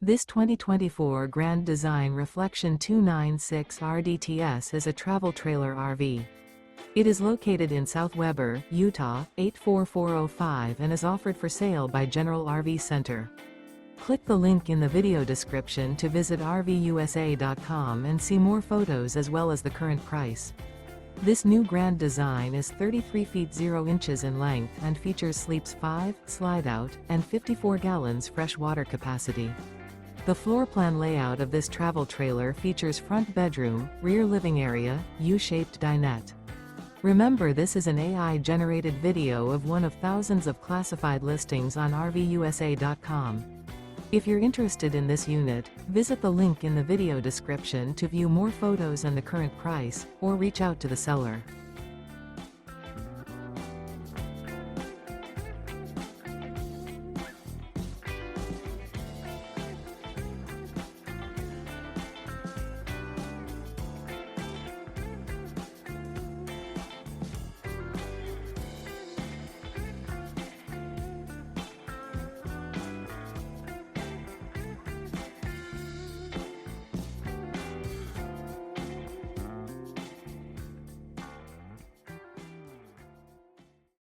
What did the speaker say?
This 2024 Grand Design Reflection 296 RDTS is a travel trailer RV. It is located in South Weber, Utah, 84405 and is offered for sale by General RV Center. Click the link in the video description to visit RVUSA.com and see more photos as well as the current price. This new Grand Design is 33 feet 0 inches in length and features sleeps 5, slide-out, and 54 gallons fresh water capacity. The floor plan layout of this travel trailer features front bedroom, rear living area, U-shaped dinette. Remember, this is an AI-generated video of one of thousands of classified listings on RVUSA.com. If you're interested in this unit, visit the link in the video description to view more photos and the current price, or reach out to the seller.